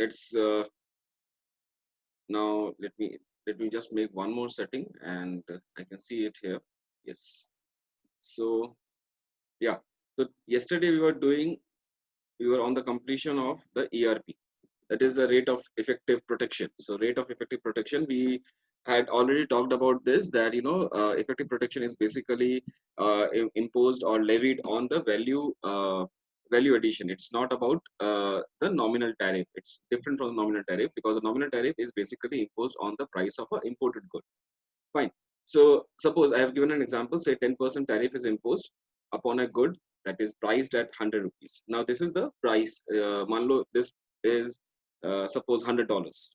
let's now let me just make one more setting, and I can see it here. Yes. So yeah. So yesterday we were on the completion of the ERP. That is the rate of effective protection. So rate of effective protection, we had already talked about this, that effective protection is basically imposed or levied on the value addition. It's not about the nominal tariff. It's different from the nominal tariff, because the nominal tariff is basically imposed on the price of an imported good. Fine. So suppose I have given an example, say 10% tariff is imposed upon a good that is priced at 100 rupees. Now this is the price. मान लो this is suppose $100.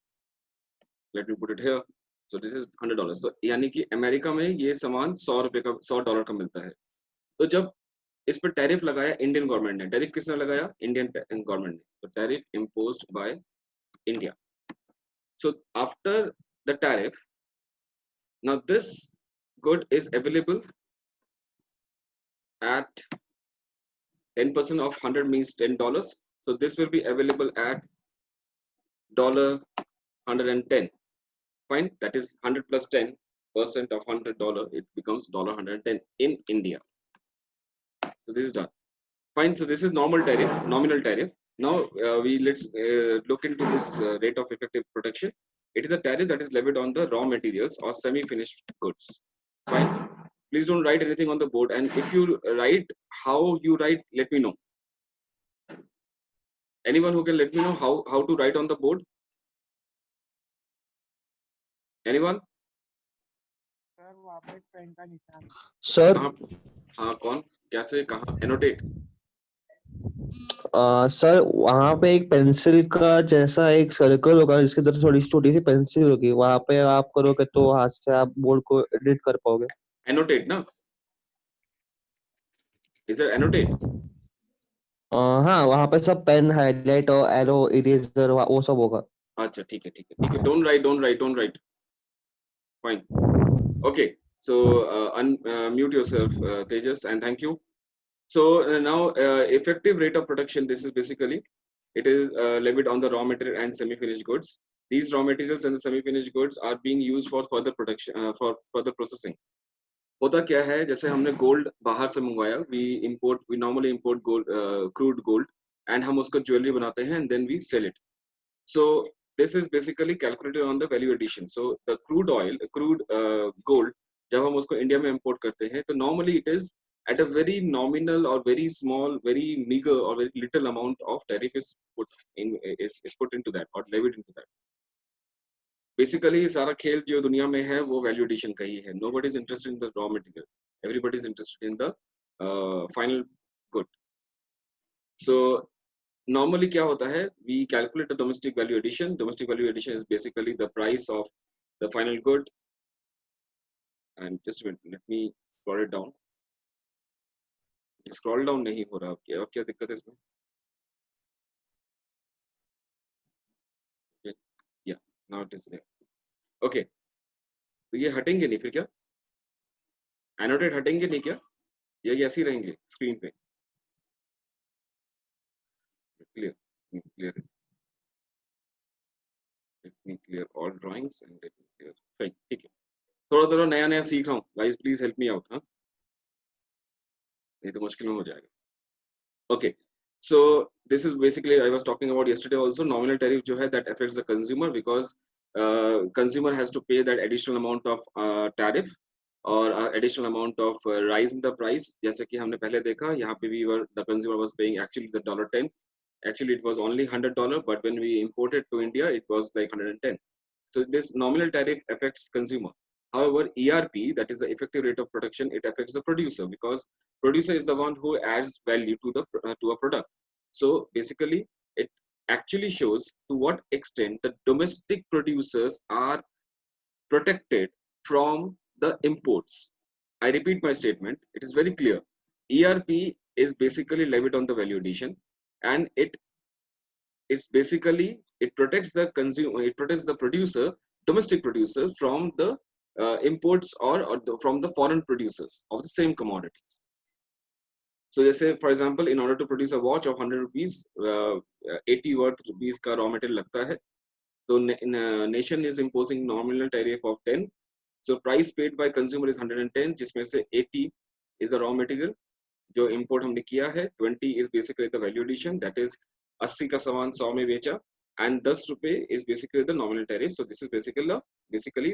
Let me put it here. So this is $100. So यानी कि America में ये सामान $100 का मिलता है. तो जब इस पर टैरिफ लगाया इंडियन गवर्नमेंट ने, टैरिफ किसने लगाया? इंडियन गवर्नमेंट ने. तो tariff imposed by India. So after the tariff, now this good is available at 10% of 100 means $10. So this will be available at $110. Fine. That is 100 plus 10% of $100. It becomes $110 in India. So this is done. Fine. So this is normal tariff, nominal tariff. Now let's look into this rate of effective protection. It is a tariff that is levied on the raw materials or semi-finished goods. Fine. Please don't write anything on the board, and if you write, how you write, let me know. Anyone who can let me know how to write on the board? Anyone? Sir वहाँ पे pen का निशान. Sir हाँ कौन कैसे कहाँ annotate? Sir वहाँ पे एक पेंसिल का जैसा एक सर्कल होगा, जिसके अंदर थोड़ी छोटी सी पेंसिल होगी, वहाँ पे आप करोगे तो हाथ से आप बोर्ड को एडिट कर पाओगे. एनोटेट ना? Is it annotate? हाँ, वहाँ पे सब पेन, हाईलाइट और एरो, इरेजर वो सब होगा. अच्छा ठीक है. Don't write. Fine. Okay. So unmute yourself, Tejas, and thank you. So now effective rate of production. This is basically, it is levied on the raw material and semi-finished goods. These raw materials and the semi-finished goods are being used for further production, for further processing. होता क्या है, जैसे हमने gold बाहर से मंगवाया, we normally import gold, crude gold, and हम उसको ज्वेलरी बनाते हैं and then we sell it. So this is basically calculated on the value addition. So the crude gold, जब हम उसको इंडिया में import करते हैं, तो normally it is at a very nominal or very small, very meager or very little amount of tariff is put into that or levied into that. Basically सारा खेल जो दुनिया में है वो वैल्यू एडिशन का ही है. Nobody is interested in the raw material. Everybody is interested in the final good. So normally क्या होता है, we calculate the domestic value addition. Domestic value addition is basically the price of the final good. And just a minute, let me scroll it down. Scroll down नहीं हो रहा. अब क्या दिक्कत है इसमें? Yeah, now it is there. Okay. तो ये हटेंगे नहीं फिर क्या? एनोटेट हटेंगे नहीं क्या? ये ऐसे ही रहेंगे स्क्रीन पे? Clear. Let me clear all drawings and let me clear. Fine. ठीक है. थोड़ा नया सीख रहा हूँ. Guys, please help me out. हाँ? नहीं तो मुश्किल में हो जाएगा. Okay. So this is basically I was talking about yesterday also. Nominal tariff जो है that affects the consumer, because consumer has to pay that additional amount of tariff or additional amount of rise in the price. जैसे कि हमने पहले देखा, यहाँ पे the consumer was paying actually the $10. Actually, it was only $100, but when we imported to India, it was like $110. So this nominal tariff affects consumer. However, ERP, that is the effective rate of production, it affects the producer, because producer is the one who adds value to the to a product. So basically, it actually shows to what extent the domestic producers are protected from the imports. I repeat my statement. It is very clear. ERP is basically levied on the value addition, and it protects the consumer, it protects the producer, domestic producer, from the imports or from the foreign producers of the same commodities. So जैसे for example, in order to produce a watch of 100 rupees, 80 worth rupees का raw material लगता है. So nation is imposing nominal tariff of 10. So price paid by consumer is 110, जिसमें से 80 is the raw material जो import हमने किया है. 20 is basically the value addition, that is 80 का सामान 100 में बेचा, and 10 रुपए is basically the nominal tariff. So this is basically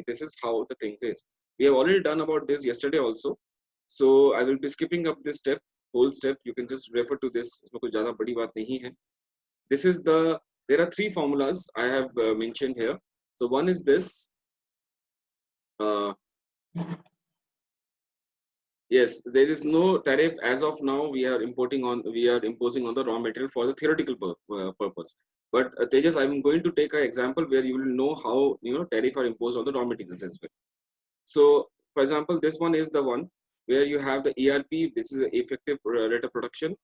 this is how the things is. We have already done about this yesterday also. So I will be skipping up this step, whole step. You can just refer to this. इसमें कुछ ज़्यादा बड़ी बात नहीं है. This is there are 3 formulas I have mentioned here. So one is this. Yes, there is no tariff as of now. We are imposing on the raw material for the theoretical purpose. But Tejas, I'm going to take an example where you will know how tariff are imposed on the raw materials as well. So, for example, this one is the one where you have the ERP. This is the effective rate of production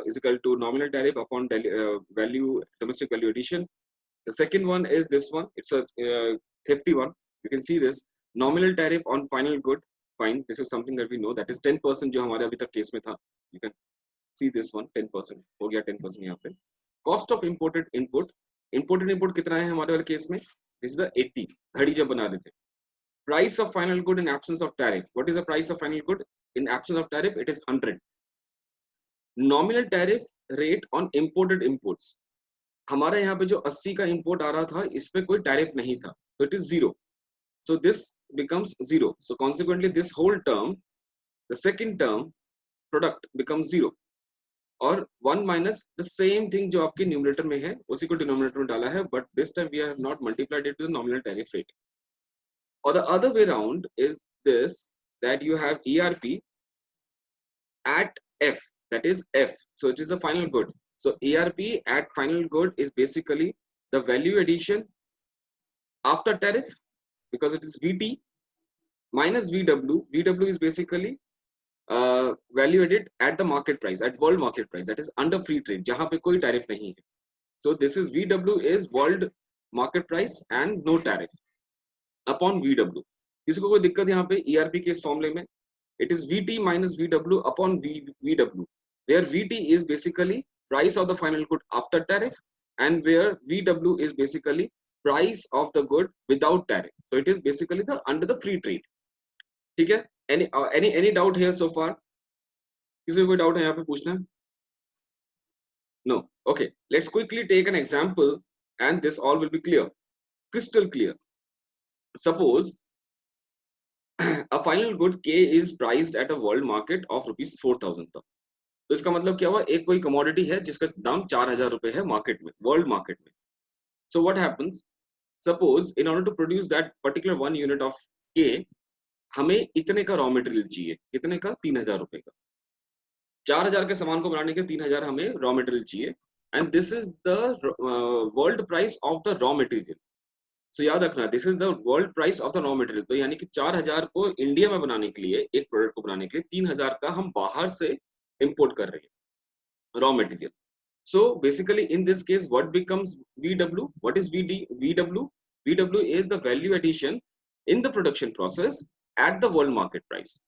is equal to nominal tariff upon domestic value addition. The second one is this one. It's a hefty one. You can see this nominal tariff on final good. Fine. This is something that we know. That is 10% जो हमारे अभी तक case में था. You can see this one 10%. हो गया 10% यहाँ पे. Cost of imported input. Imported input कितना है हमारे वाले केस में? This is the 80. घड़ी जब बना रहे थे. Price of final good in absence of tariff. What is the price of final good in absence of tariff? It is 100. Nominal tariff rate on imported imports. हमारे यहाँ पे जो 80 का import आ रहा था, इस पे कोई tariff नहीं था. So it is 0. So this becomes 0. So consequently, this whole term, the second term, product becomes 0. और 1 minus the same thing जो आपके numerator में है, उसी को denominator में डाला है, but this time we have not multiplied it to the nominal tariff rate. Or the other way around is this, that you have ERP at F, that is F. So it is a final good. So ERP at final good is basically the value addition after tariff, because it is VT minus VW. VW is basically value added at the market price, at world market price, that is under free trade, जहाँ पे कोई tariff नहीं है. So this is VW is world market price and no tariff upon VW. किसी को कोई दिक्कत यहाँ पे ERP के इस फॉर्मूले में? It is VT minus VW upon VW, where VT is basically price of the final good after tariff, and where VW is basically price of the good without tariff. So it is basically the under the free trade. ठीक है? Any doubt here so far? किसी को कोई doubt है यहाँ पे पूछना? No. Okay. Let's quickly take an example, and this all will be clear, crystal clear. Suppose a final good K is priced at a world market of rupees 4,000 तक. तो इसका मतलब क्या हुआ? एक कोई commodity है जिसका दाम 4,000 रुपए है मार्केट में, वर्ल्ड मार्केट में. So what happens? Suppose in order to produce that particular 1 unit of K, हमें इतने का रॉ मटेरियल चाहिए. कितने का? 3,000 रुपए का. 4,000 के सामान को बनाने के 3,000 हमें रॉ मटेरियल चाहिए. And this is the world price of the raw material. So याद रखना, this is the world price of the raw material. तो यानी कि 4,000 को इंडिया में बनाने के लिए, एक प्रोडक्ट को बनाने के लिए 3,000 का हम बाहर से इंपोर्ट कर रहे हैं raw material. So basically in this case what becomes VW? What is VW? VW is the value addition in the production process at the world market price.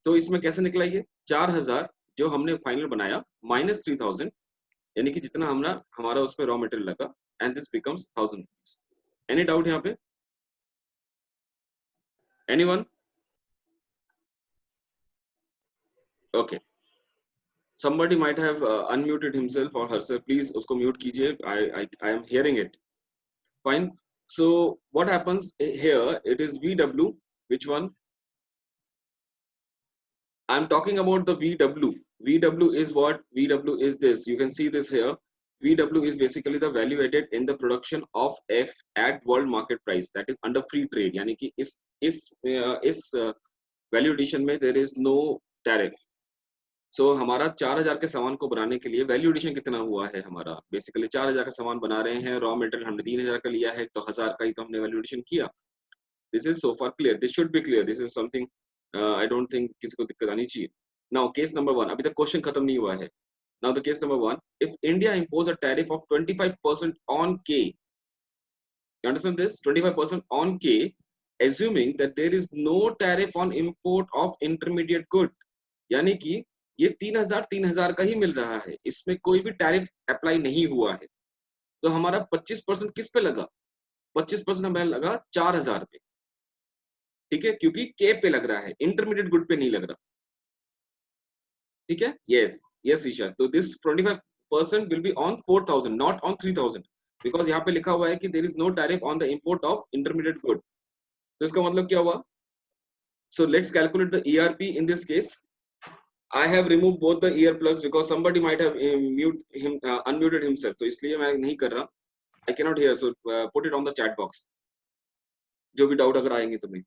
तो इसमें कैसे निकला ये? 4,000 जो हमने फाइनल बनाया minus 3,000, यानी कि जितना हमारा उसमें रॉ मटेरियल लगा, and this becomes 1,000 rupees. Any doubt यहाँ पे? Anyone? Okay. Somebody might have unmuted himself or herself. Please उसको mute कीजिए. I am hearing it. Fine. So what happens here? It is VW. Which one? I'm talking about the VW. VW is what? VW is this. You can see this here. VW is basically the value added in the production of F at world market price. That is under free trade. यानी कि इस value addition में there is no tariff. So हमारा 4,000 के सामान को बनाने के लिए वैल्यू एडिशन कितना हुआ है हमारा? बेसिकली 4,000 का सामान बना रहे हैं, रॉ मटेरियल हमने 3,000 का लिया है, तो 1,000 का ही तो हमने वैल्यू एडिशन किया. This is so far clear. This should be clear. This is something I don't think किसी को दिक्कत आनी चाहिए. Now case number 1. अभी तक क्वेश्चन खत्म नहीं हुआ है. Now the case number 1. If India impose a tariff of 25% on के, यू अंडरस्टैंड दिस? 25% ऑन के, assuming that there is no tariff on import of intermediate good. यानी कि ये 3000 का ही मिल रहा है, इसमें कोई भी टैरिफ अप्लाई नहीं हुआ है। तो हमारा 25% किस पे लगा? 25% हमें लगा 4000 पे, ठीक है, क्योंकि के पे लग रहा है, इंटरमीडिएट गुड पे नहीं लग रहा, ठीक है। यस यस ईशा, तो this 25% will be on 4000 not on 3000, because यहाँ पे लिखा हुआ है कि there is no tariff on the import of intermediate good. तो इसका मतलब क्या हुआ? So let's calculate the ERP in this case. I have removed both the earplugs because somebody might have unmuted himself. तो इसलिए मैं नहीं कर रहा. I cannot hear. So put it on the chat box. जो भी doubt अगर आएंगे तुम्हें.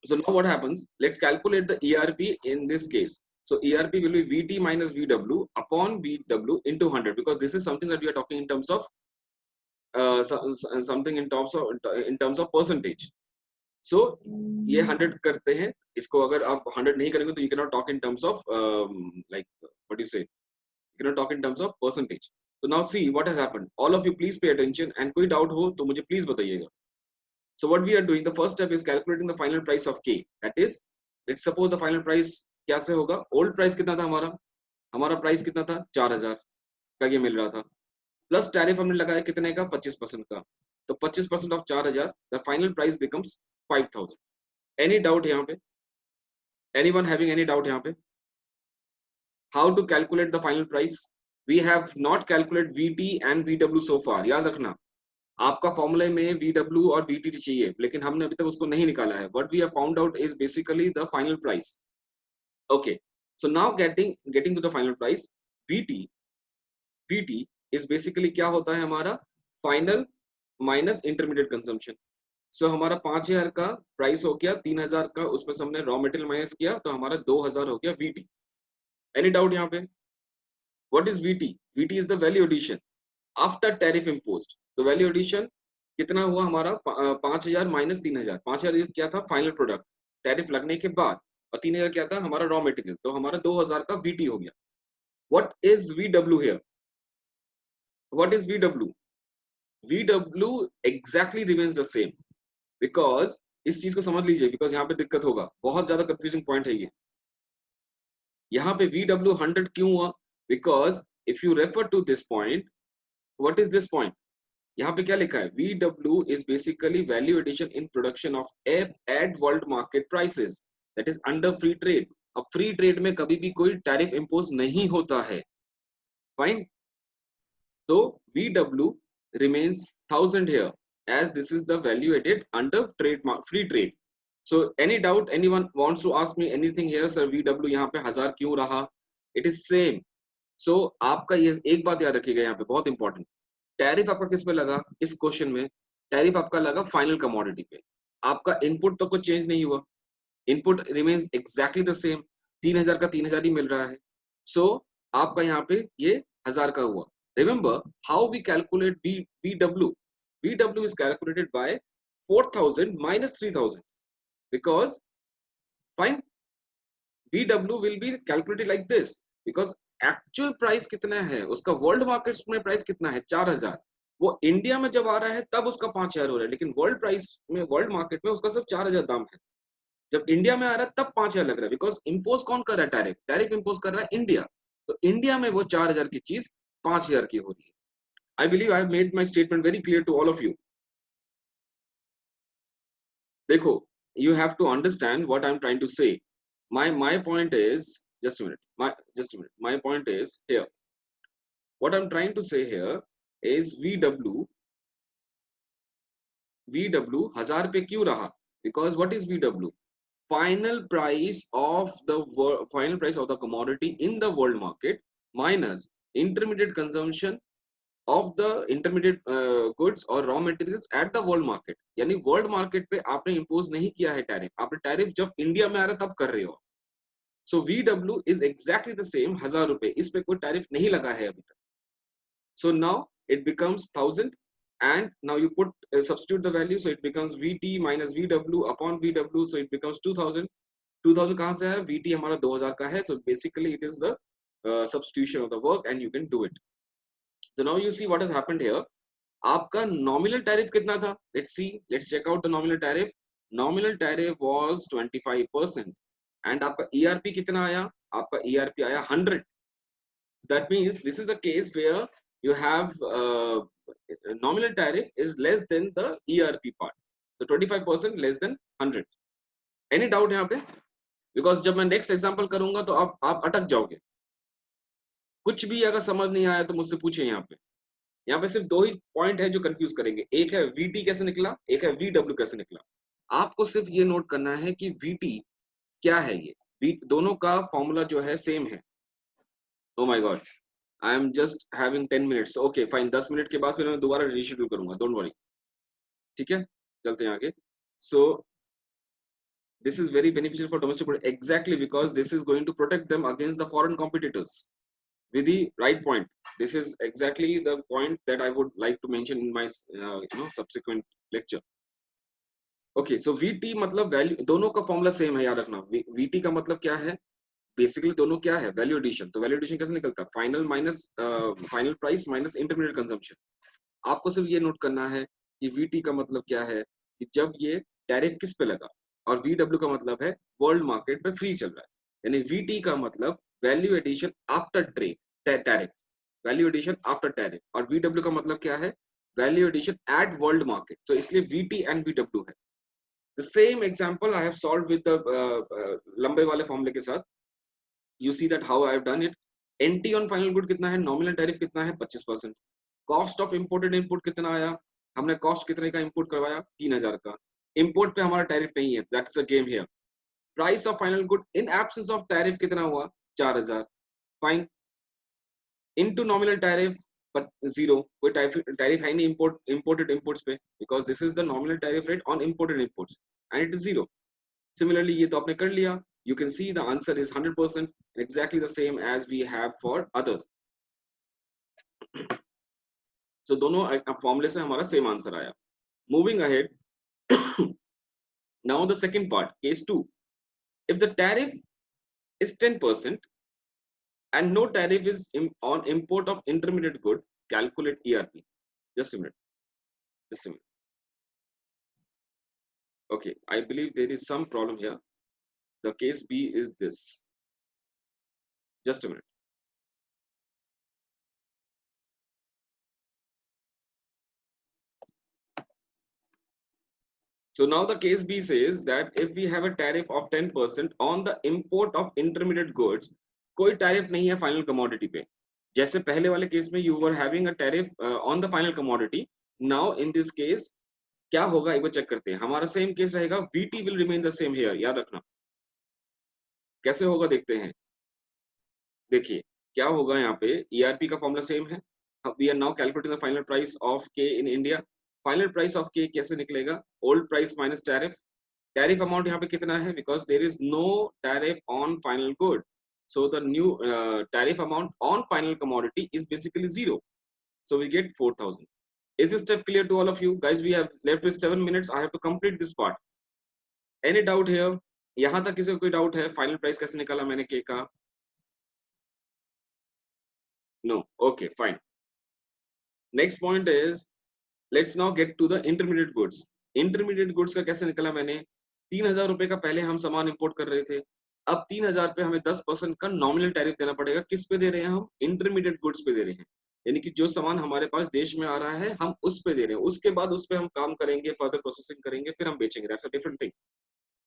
So now what happens? Let's calculate the ERP in this case. So ERP will be VT minus VW upon VW into 100, because this is something that we are talking in terms of something in terms of percentage. So ये 100 करते हैं, इसको अगर आप 100 नहीं करेंगे तो you cannot talk in terms of like what do you say? You cannot talk in terms of percentage. So now see what has happened. All of you please pay attention, and कोई doubt हो तो मुझे please बताइएगा. So what we are doing, the first step is calculating the final price of K. That is, let's suppose the final price क्या से होगा? Old price कितना था हमारा? हमारा price कितना था? 4000 का ये मिल रहा था. Plus tariff हमने लगाया कितने का? 25% का. तो 25% of 4000, the final price becomes 5000. Any doubt यहाँ पे? Anyone having any doubt यहाँ पे? How to calculate the final price? We have not calculated VT and VW so far. याद रखना, आपका फॉर्मूले में VW और VT चाहिए, लेकिन हमने अभी तक उसको नहीं निकाला है. What we have found out is basically the final price. Okay, so now getting to the final price, VT is basically क्या होता है हमारा? Final minus intermediate consumption. So हमारा 5000 का प्राइस हो गया, 3000 का उसमें से हमने रॉ मटेरियल माइनस किया, तो हमारा 2000 हो गया VT. Any doubt यहाँ पे? What is VT? VT is the value addition after tariff imposed. तो वैल्यू एडिशन कितना हुआ हमारा? 5000 माइनस 3000. 5000 क्या था? फाइनल प्रोडक्ट, टैरिफ लगने के बाद, और 3000 क्या था? हमारा रॉ मटेरियल. तो हमारा 2000 का VT हो गया. What is VW here? What is VW? VW exactly remains the same, because इस चीज को समझ लीजिए, बिकॉज यहाँ पे दिक्कत होगा, बहुत ज्यादा कंफ्यूजिंग पॉइंट है ये. यहाँ पे VW 100 क्यों हुआ? Because if you refer to this point, what is this point? यहाँ पे क्या लिखा है? VW is basically value addition in production of at world market prices, that is under free trade. अब फ्री ट्रेड में कभी भी कोई टैरिफ इंपोज नहीं होता है. फाइन. तो VW remains 1000 here, as this is the value added under free trade. So any doubt? Anyone wants to ask me anything here? Sir, VW यहाँ पे 1000 क्यों रहा? It is same. So आपका ये एक बात याद रखिएगा यहाँ पे, बहुत इंपॉर्टेंट. टैरिफ आपका किस पे लगा इस क्वेश्चन में? टैरिफ आपका लगा फाइनल कमोडिटी पे. आपका इनपुट तो कुछ चेंज नहीं हुआ, input remains exactly the same. 3000 का 3000 ही मिल रहा है. सो आपका यहाँ पे ये 1000 का हुआ. Remember how we calculate VW. VW is calculated by 4000 minus 3000, because fine, VW will be calculated like this, because actual price कितना है उसका वर्ल्ड मार्केट में? प्राइस कितना है? 4000. वो इंडिया में जब आ रहा है तब उसका 5000 हो रहा है, लेकिन वर्ल्ड प्राइस में, वर्ल्ड मार्केट में उसका सिर्फ 4000 दाम है. जब इंडिया में आ रहा है तब 5000 लग रहा है, बिकॉज इंपोज कौन कर रहा है? टैरिफ. टैरिफ इंपोज कर रहा है इंडिया. तो इंडिया में वो 4000 की चीज 5000 की हो रही है. I believe I have made my statement very clear to all of you. देखो, you have to understand what I'm trying to say. My point is, just a minute. My point is here. What I'm trying to say here is VW 1000 पे क्यों रहा? Because what is VW? Final price of the commodity in the world market minus intermediate consumption of the intermediate goods or raw materials at the world market. यानी world market पे आपने impose नहीं किया है tariff, आपने tariff जब India में आ रहा तब कर रहे हो. सो VW is exactly the same. 1000 रुपए, इस पे कोई टैरिफ नहीं लगा है अभी तक. So now it becomes 1000, and now you put substitute the value, so it becomes VT minus VW upon VW, so it becomes 2000. 2000 कहाँ से है? VT हमारा 2000 का है. So basically it is the substitution of the work, and you can do it. So now you see what has happened here. आपका nominal tariff कितना था? Let's check out the nominal tariff. Nominal tariff was 25%, and आपका ERP कितना आया? आपका ERP आया 100. That means this is a case where you have nominal tariff is less than the ERP part. So 25% less than 100. Any doubt यहाँ पे? Because जब मैं next example करूंगा तो आप अटक जाओगे. कुछ भी अगर समझ नहीं आया तो मुझसे पूछे यहाँ पे. यहाँ पे सिर्फ 2 ही पॉइंट है जो कंफ्यूज करेंगे. एक है VT कैसे निकला, एक है VW कैसे निकला. आपको सिर्फ ये नोट करना है कि VT क्या है. ये दोनों का फॉर्मूला जो है सेम है. Oh my God. I am just having 10 minutes. Okay, fine. 10 minute के बाद फिर मैं दोबारा रीशेड्यूल करूंगा. Don't worry. ठीक है, चलते हैं आगे. So this is very beneficial for domestic product exactly because this is going to protect them against the foreign competitors. With the right point. This is exactly the point that I would like to mention in my subsequent lecture. Okay, so VT मतलब value, दोनों का formula same है, याद रखना. VT का मतलब क्या है? बेसिकली दोनों क्या है? Value addition. तो वैल्यू एडिशन कैसे निकलता है? Final minus final price minus intermediate consumption. आपको सिर्फ ये नोट करना है कि VT का मतलब क्या है कि जब ये टैरिफ किस पे लगा, और VW का मतलब है वर्ल्ड मार्केट पे फ्री चल रहा है. यानी VT का मतलब value addition after tariff, value addition after tariff. और VW का मतलब क्या है? Value addition at world market. तो इसलिए VT एंड VW है. The same example I have solved with the लंबे वाले फॉर्मूले के साथ. You see that how I have done it. NT on final good कितना है? Nominal tariff कितना है? 25%. Cost of imported input कितना आया? हमने cost कितने का import करवाया? 3000 का. Import पे हमारा tariff नहीं है. That's the game here. Price of final good in absence of tariff कितना हुआ? 4000. Fine. Into nominal tariff but zero. कोई tariff है नहीं imported imports पे, because this is the nominal tariff rate on imported imports and it is zero. Similarly ये तो आपने कर लिया. You can see the answer is 100%, exactly the same as we have for others. So दोनों फॉर्मूले से हमारा सेम आंसर आया. Moving ahead, now the second part, case 2. If the tariff is 10% and no tariff is on import of intermediate good, calculate ERP. Just a minute. Just a minute. Okay, I believe there is some problem here. The case B is this. Just a minute. So now the case B says that if we have a tariff of 10% on the import of intermediate goods, कोई tariff नहीं है final commodity पे. जैसे पहले वाले case में you were having a tariff on the final commodity. Now in this case क्या होगा एक बार चेक करते हैं. हमारा सेम केस रहेगा. VT will remain the same here. याद रखना. कैसे होगा देखते हैं. देखिए क्या होगा यहाँ पे. ERP का फॉर्मूला सेम है. We are now calculating the final price of K in India. Final price of K कैसे निकलेगा? Old price minus tariff. Tariff amount यहाँ पे कितना है? Because there is no tariff on final good. So the new tariff amount on final commodity is basically zero. So we get 4,000. Is this step clear to all of you? Guys, we have left with 7 minutes. I have to complete this part. Any doubt here? यहाँ तक किसी को कोई doubt है? Final price कैसे निकाला मैंने K का? No. Okay, fine. Next point is, let's now get to the intermediate goods. Intermediate goods का कैसे निकला मैंने? 3000 रुपए का पहले हम सामान इंपोर्ट कर रहे थे. अब 3000 पे हमें 10% का नॉमिनल टैरिफ देना पड़ेगा. किस पे दे रहे हैं हम? इंटरमीडिएट गुड्स पे दे रहे हैं. यानी कि जो सामान हमारे पास देश में आ रहा है हम उस पे दे रहे हैं. उसके बाद उस पे हम काम करेंगे, फर्दर प्रोसेसिंग करेंगे, फिर हम बेचेंगे. That's a different thing.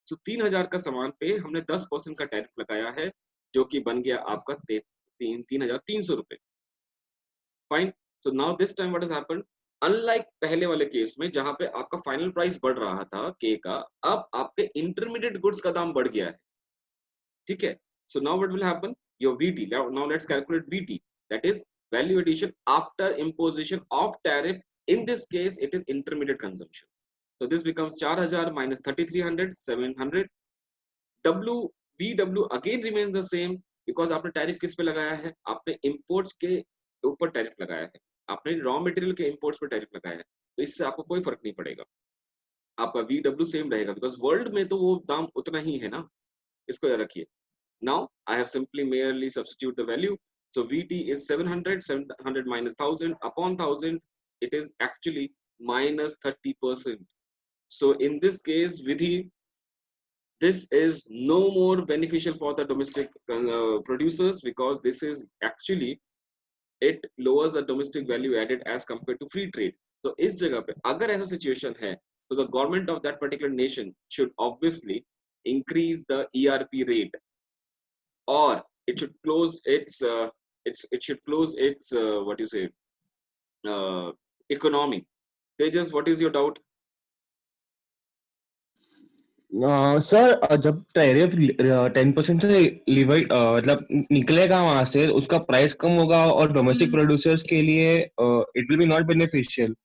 So 3000 का सामान पे हमने 10% का टैरिफ लगाया है, जो कि बन गया आपका 3300 रुपए. Fine. So now this time what has happened, unlike पहले वाले केस में जहां पे आपका फाइनल प्राइस बढ़ रहा था के का, अब आपके इंटरमीडिएट गुड्स का दाम बढ़ गया है. ठीक है. So now what will happen, your VT. Now let's calculate VT, that is value addition after imposition of tariff. In this case it is intermediate consumption. So this becomes 4000 minus 3300, 700. VW again remains the same because आपने tariff किस पे लगाया है? आपने imports के ऊपर tariff लगाया है. आपने रॉ मटेरियल के इंपोर्ट्स पे टैरिफ लगाया है. तो इससे आपको कोई फर्क नहीं पड़ेगा. आपका VW सेम रहेगा बिकॉज वर्ल्ड में तो वो दाम उतना ही है ना. इसको याद रखिए. Now I have simply merely substitute the value. So VT is 700. 700 minus 1000 upon 1000. It is actually minus 30%. So in this case, Vidhi, this is no more beneficial for the domestic producers, because this is actually, it lowers the domestic value added as compared to free trade. तो इस जगह पे अगर ऐसा situation है, तो the government of that particular nation should obviously increase the ERP rate, or it should close its it should close its what you say economy. Tejas, what is your doubt? Sir जब tariff 10% से मतलब निकलेगा वहां से, उसका price कम होगा और domestic producers के लिए it will be not beneficial,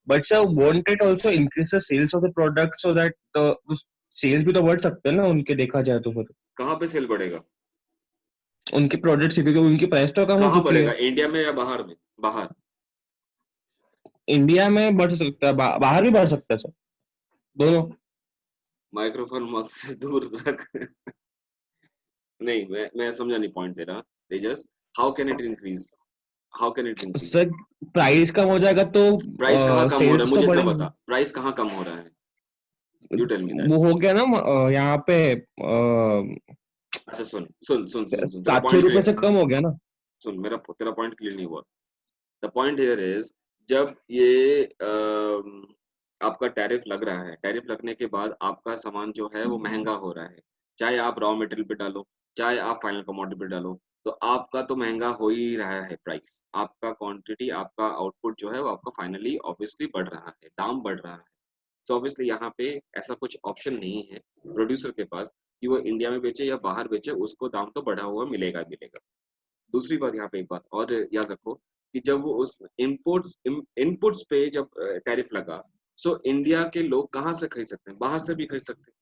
but sir won't it also increase the sales of the product so that sales भी तो बढ़ सकते हैं ना उनके, देखा जाए तो फिर कहाँ पे सेल बढ़ेगा उनके प्रोडक्ट्स, क्योंकि उनकी प्राइस तो कम हो कहाँ चुकी बढ़ेगा, है। इंडिया में या बाहर में? बाहर, इंडिया में बढ़ सकता है, बाहर भी बढ़ सकता है सर, दोनों। माइक्रोफोन मग से दूर रख। नहीं, मैं समझा नहीं पॉइंट तेरा Tejas. How can it increase, how can it increase? Sir price कम हो जाएगा तो प्राइस कहाँ कम हो रहा है, सेल्स तो मुझे इतना बढ़ेगी। बता, प्राइस कहाँ कम हो रहा है, यू टेल मी दैट। वो हो गया ना यहाँ पे अच्छा सुन सुन सुन सुन सुन, तेरा 700 पॉइंट रुपए से क्लियर कम हो गया ना। सुन, मेरा तेरा पॉइंट क्लियर नहीं हुआ। द पॉइंट हियर इज, जब ये आपका टैरिफ लग रहा है, टैरिफ लगने के बाद आपका सामान जो है वो महंगा हो रहा है, चाहे आप रॉ मटेरियल पे डालो, चाहे आप फाइनल कमोडिटी पे डालो, तो आपका तो महंगा हो ही रहा है प्राइस, आपका क्वांटिटी, आपका आउटपुट जो है वो आपका फाइनली ऑब्वियसली बढ़ रहा है, दाम बढ़ रहा है। सो ऑब्वियसली यहाँ पे ऐसा कुछ ऑप्शन नहीं है प्रोड्यूसर के पास कि वो इंडिया में बेचे या बाहर बेचे, उसको दाम तो बढ़ा हुआ मिलेगा मिलेगा। दूसरी बात, यहाँ पे एक बात और याद रखो कि जब वो उस इनपुट्स पे जब टैरिफ लगा, सो इंडिया के लोग कहाँ से खरीद सकते हैं? बाहर से भी खरीद सकते हैं,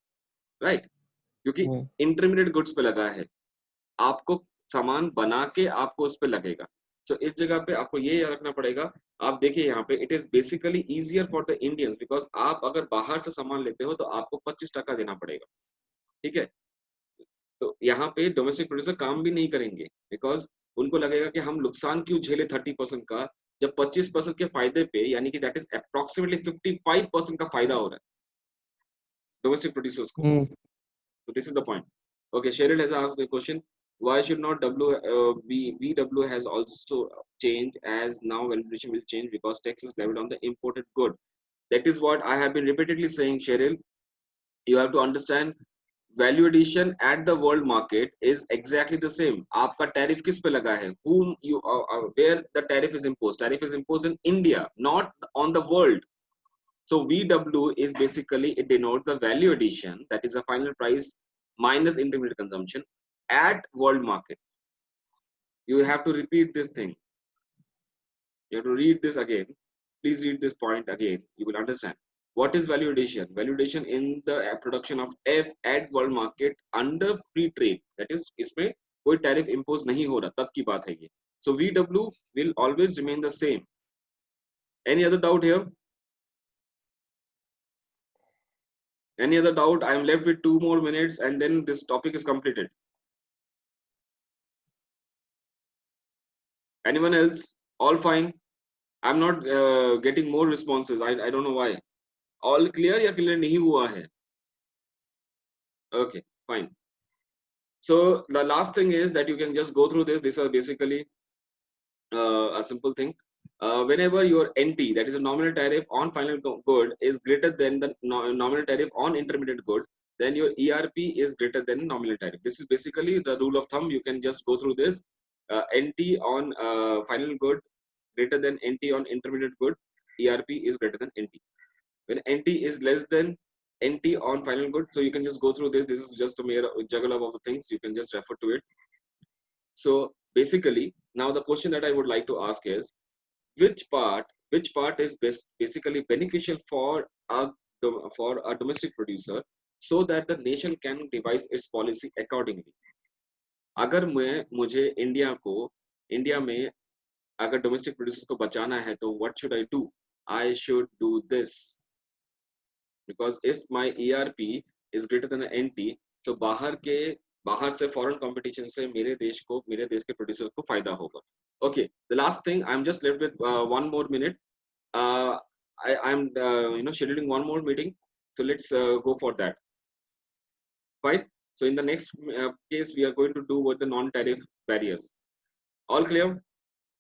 राइट? क्योंकि इंटरमीडिएट गुड्स पे लगा है, आपको सामान बना के आपको उस पे लगेगा। तो इस जगह पे आपको ये याद रखना पड़ेगा। आप देखिए यहाँ पे, it is basically easier for the Indians, because आप अगर बाहर से सामान लेते हो तो आपको 25% देना पड़ेगा, ठीक है? तो यहाँ पे डोमेस्टिक प्रोड्यूसर काम भी नहीं करेंगे, बिकॉज उनको लगेगा कि हम नुकसान क्यों झेले 30% का, जब 25% के फायदे पे, यानी कि दैट इज अप्रोक्सीमेटली 55% का फायदा हो रहा है डोमेस्टिक प्रोड्यूसर्स को। So this is the point. Okay, Cheryl has asked a question. Why should not VW has also changed, as now valuation will change because tax is levied on the imported good. That is what I have been repeatedly saying, Cheryl. You have to understand, value addition at the world market is exactly the same. आपका tariff किस पे लगा है? Whom you where the tariff is imposed? Tariff is imposed in India, not on the world. So VW is basically, it denotes the value addition, that is the final price minus intermediate consumption at world market. You have to repeat this thing. You have to read this again. Please read this point again. You will understand. What is value addition? Value addition in the production of F at world market under free trade. That is, इसमें कोई tariff impose नहीं हो रहा, तब की बात है ये. So VW will always remain the same. Any other doubt here? Any other doubt? I am left with 2 more minutes and then this topic is completed. Anyone else? All fine? I'm not getting more responses. I don't know why. All clear या clear नहीं हुआ है? Okay, fine. So the last thing is that you can just go through this. These are basically a simple thing. Whenever your NT, that is a nominal tariff on final good, is greater than the nominal tariff on intermediate good, then your ERP is greater than nominal tariff. This is basically the rule of thumb. You can just go through this. NT on final good greater than NT on intermediate good, ERP is greater than NT. When NT is less than NT on final good, so you can just go through this. This is just a mere juggle of the things. You can just refer to it. So basically, now the question that I would like to ask is, which part is basically beneficial for a domestic producer, so that the nation can devise its policy accordingly. अगर मुझे India में अगर domestic producers को बचाना है, तो what should I do? I should do this, because if my ERP is greater than NT, तो बाहर से फॉरेन कंपटीशन से मेरे देश के प्रोड्यूसर को फायदा होगा. Okay, the last thing, I'm just left with 1 more minute. I'm scheduling one more meeting, so let's go for that. Fine. So in the next case, we are going to do what the non-tariff barriers. All clear?